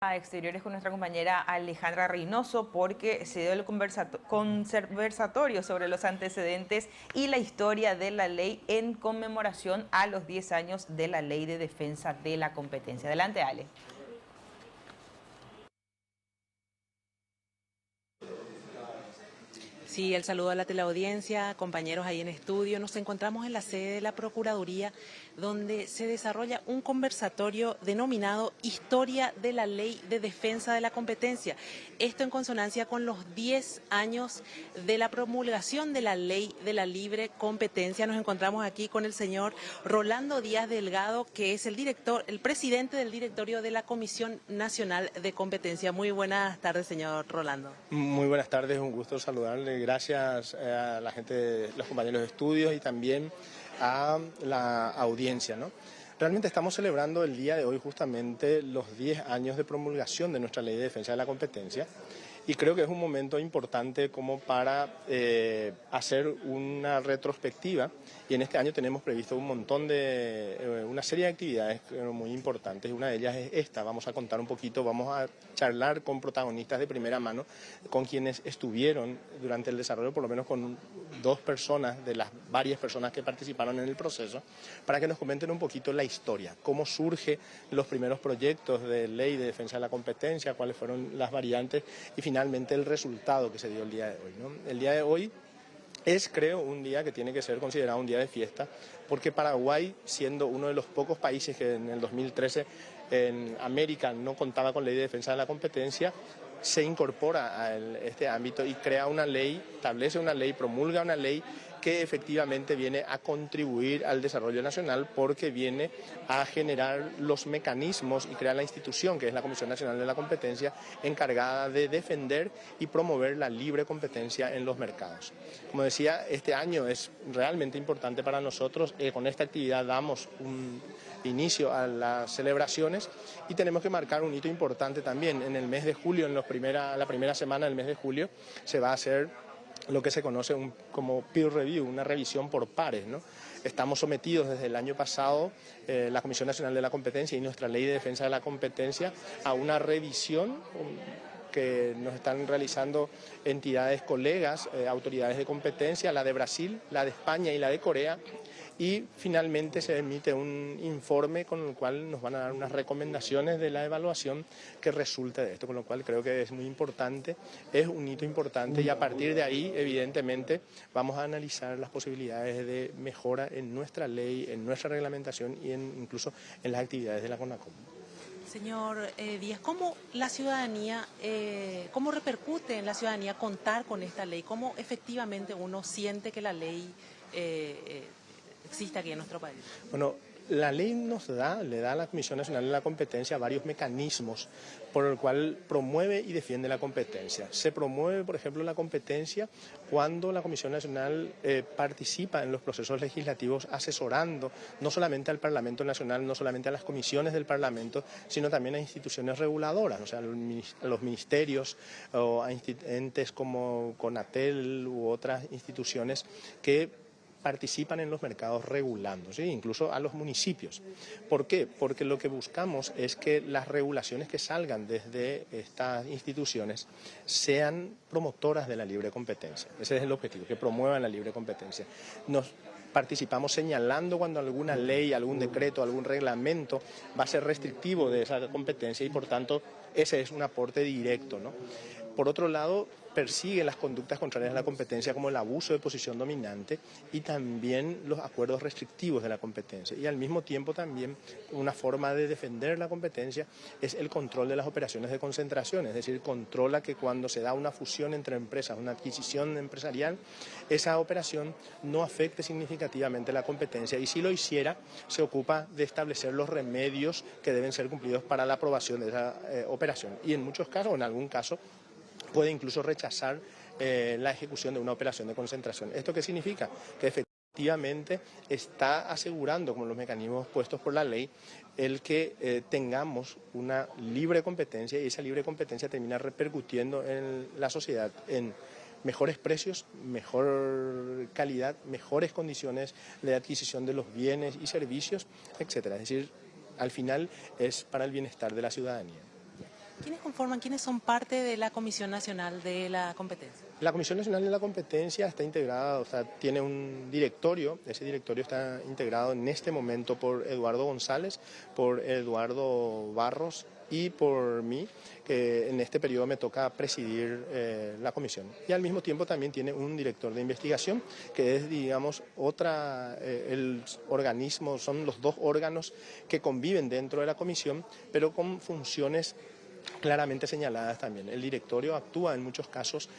A Exteriores con nuestra compañera Alejandra Reynoso porque se dio el conversatorio sobre los antecedentes y la historia de la ley en conmemoración a los 10 años de la Ley de Defensa de la Competencia. Adelante, Ale. Sí, el saludo a la teleaudiencia, compañeros ahí en estudio. Nos encontramos en la sede de la Procuraduría, donde se desarrolla un conversatorio denominado Historia de la Ley de Defensa de la Competencia. Esto en consonancia con los 10 años de la promulgación de la Ley de la Libre Competencia. Nos encontramos aquí con el señor Rolando Díaz Delgado, que es el presidente del directorio de la Comisión Nacional de Competencia. Muy buenas tardes, señor Rolando. Muy buenas tardes, un gusto saludarle. Gracias a la gente, los compañeros de estudios y también a la audiencia, ¿no? Realmente estamos celebrando el día de hoy justamente los 10 años de promulgación de nuestra Ley de Defensa de la Competencia y creo que es un momento importante como para hacer una retrospectiva y en este año tenemos previsto un montón de, una serie de actividades muy importantes. Una de ellas es esta, vamos a contar un poquito, vamos a charlar con protagonistas de primera mano, con quienes estuvieron durante el desarrollo, por lo menos con 2 personas de las varias personas que participaron en el proceso, para que nos comenten un poquito la historia, cómo surgen los primeros proyectos de ley de defensa de la competencia, cuáles fueron las variantes y finalmente el resultado que se dio el día de hoy, ¿no? El día de hoy es, creo, un día que tiene que ser considerado un día de fiesta, porque Paraguay, siendo uno de los pocos países que en el 2013 en América no contaba con ley de defensa de la competencia, se incorpora a este ámbito y crea una ley, establece una ley, promulga una ley que efectivamente viene a contribuir al desarrollo nacional porque viene a generar los mecanismos y crear la institución que es la Comisión Nacional de la Competencia encargada de defender y promover la libre competencia en los mercados. Como decía, este año es realmente importante para nosotros, con esta actividad damos un inicio a las celebraciones y tenemos que marcar un hito importante también. En el mes de julio, en la primera semana del mes de julio, se va a hacer lo que se conoce como peer review, una revisión por pares, ¿no? Estamos sometidos desde el año pasado, la Comisión Nacional de la Competencia y nuestra Ley de Defensa de la Competencia, a una revisión que nos están realizando entidades colegas, autoridades de competencia, la de Brasil, la de España y la de Corea, y finalmente se emite un informe con el cual nos van a dar unas recomendaciones de la evaluación que resulte de esto, con lo cual creo que es muy importante, es un hito importante y a partir de ahí, evidentemente, vamos a analizar las posibilidades de mejora en nuestra ley, en nuestra reglamentación y incluso en las actividades de la CONACOM. Señor Díaz, ¿cómo la ciudadanía, cómo repercute en la ciudadanía contar con esta ley? ¿Cómo efectivamente uno siente que la ley existe aquí en nuestro país? Bueno, la ley le da a la Comisión Nacional de la Competencia varios mecanismos por el cual promueve y defiende la competencia. Se promueve, por ejemplo, la competencia cuando la Comisión Nacional participa en los procesos legislativos asesorando no solamente al Parlamento Nacional, no solamente a las comisiones del Parlamento, sino también a instituciones reguladoras, o sea, a los ministerios o a entes como CONATEL u otras instituciones que participan en los mercados regulando, ¿sí? Incluso a los municipios. ¿Por qué? Porque lo que buscamos es que las regulaciones que salgan desde estas instituciones sean promotoras de la libre competencia. Ese es el objetivo, que promuevan la libre competencia. Nos participamos señalando cuando alguna ley, algún decreto, algún reglamento va a ser restrictivo de esa competencia y por tanto ese es un aporte directo, ¿no? Por otro lado, persigue las conductas contrarias a la competencia como el abuso de posición dominante y también los acuerdos restrictivos de la competencia. Y al mismo tiempo también una forma de defender la competencia es el control de las operaciones de concentración, es decir, controla que cuando se da una fusión entre empresas, una adquisición empresarial, esa operación no afecte significativamente la competencia y si lo hiciera, se ocupa de establecer los remedios que deben ser cumplidos para la aprobación de esa operación. Y en muchos casos, o en algún caso, puede incluso rechazar la ejecución de una operación de concentración. ¿Esto qué significa? Que efectivamente está asegurando, como los mecanismos puestos por la ley, el que tengamos una libre competencia y esa libre competencia termina repercutiendo en la sociedad en mejores precios, mejor calidad, mejores condiciones de adquisición de los bienes y servicios, etcétera. Es decir, al final es para el bienestar de la ciudadanía. ¿Quiénes conforman, quiénes son parte de la Comisión Nacional de la Competencia? La Comisión Nacional de la Competencia está integrada, o sea, tiene un directorio. Ese directorio está integrado en este momento por Eduardo González, por Eduardo Barros y por mí, que en este periodo me toca presidir la comisión. Y al mismo tiempo también tiene un director de investigación, que es, digamos, el organismo, son los dos órganos que conviven dentro de la comisión, pero con funciones claramente señaladas también. El directorio actúa en muchos casos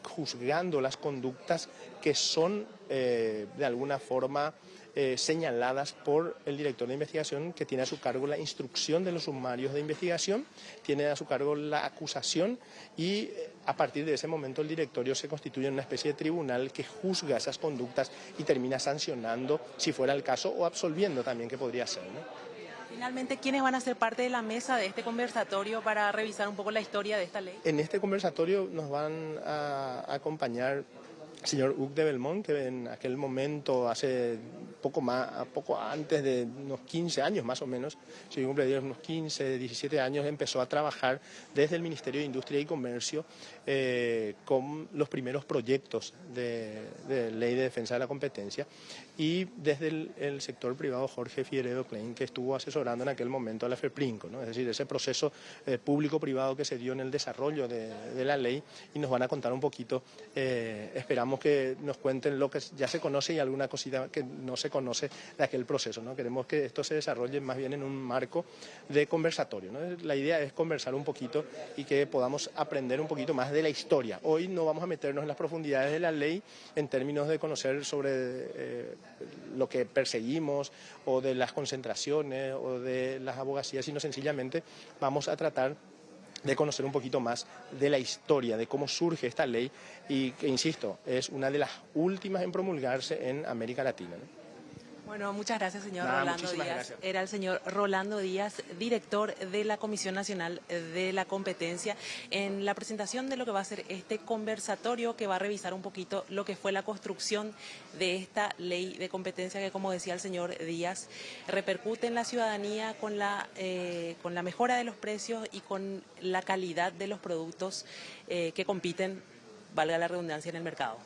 juzgando las conductas que son de alguna forma señaladas por el director de investigación, que tiene a su cargo la instrucción de los sumarios de investigación, tiene a su cargo la acusación y a partir de ese momento el directorio se constituye en una especie de tribunal que juzga esas conductas y termina sancionando, si fuera el caso, o absolviendo también, que podría ser, ¿no? Finalmente, ¿quiénes van a ser parte de la mesa de este conversatorio para revisar un poco la historia de esta ley? En este conversatorio nos van a acompañar el señor Hugues de Belmont, que en aquel momento, hace poco antes de unos 15 años más o menos, si yo cumple unos 15, 17 años, empezó a trabajar desde el Ministerio de Industria y Comercio con los primeros proyectos de ley de defensa de la competencia, y desde el sector privado Jorge Figueredo Klein, que estuvo asesorando en aquel momento a la FEPLINCO, ¿no? Es decir, ese proceso público-privado que se dio en el desarrollo de la ley, y nos van a contar un poquito, esperamos que nos cuenten lo que ya se conoce y alguna cosita que no se conoce de aquel proceso, ¿no? Queremos que esto se desarrolle más bien en un marco de conversatorio, ¿no? La idea es conversar un poquito y que podamos aprender un poquito más de la historia. Hoy no vamos a meternos en las profundidades de la ley en términos de conocer sobre lo que perseguimos o de las concentraciones o de las abogacías, sino sencillamente vamos a tratar de conocer un poquito más de la historia, de cómo surge esta ley y que, insisto, es una de las últimas en promulgarse en América Latina, ¿no? Bueno, muchas gracias, señor Nada, Rolando muchísimas Díaz. gracias. Era el señor Rolando Díaz, director de la Comisión Nacional de la Competencia, en la presentación de lo que va a ser este conversatorio que va a revisar un poquito lo que fue la construcción de esta ley de competencia que, como decía el señor Díaz, repercute en la ciudadanía con la mejora de los precios y con la calidad de los productos que compiten, valga la redundancia, en el mercado.